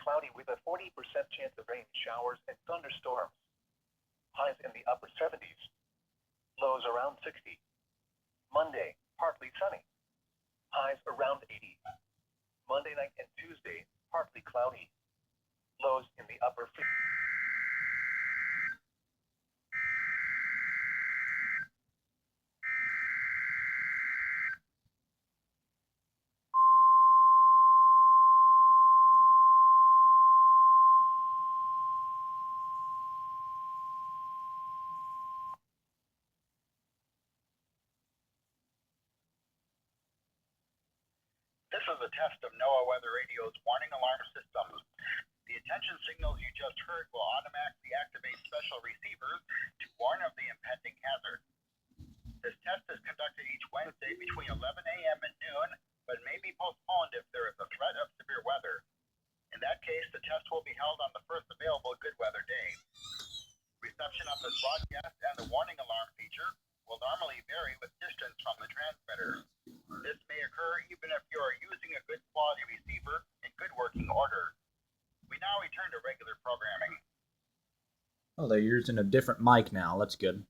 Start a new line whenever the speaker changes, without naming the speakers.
cloudy with a 40% chance of rain, showers, and thunderstorms. Highs in the upper 70s. Lows around 60. Monday, partly sunny. Highs around 80. Monday night and Tuesday, partly cloudy. Lows in the upper 50s.
This is a test of NOAA Weather Radio's warning alarm system. The attention signals you just heard will automatically activate special receivers to warn of the impending hazard. This test is conducted each Wednesday between 11 a.m. and noon, but may be postponed if there is a threat of severe weather. In that case, the test will be held on the first available good weather day. Reception of this broadcast and the warning alarm feature will normally vary with distance from the transmitter. This may occur even if you are using a good quality receiver in good working order. We now return to regular programming.
Oh, they're using a different mic now. That's good.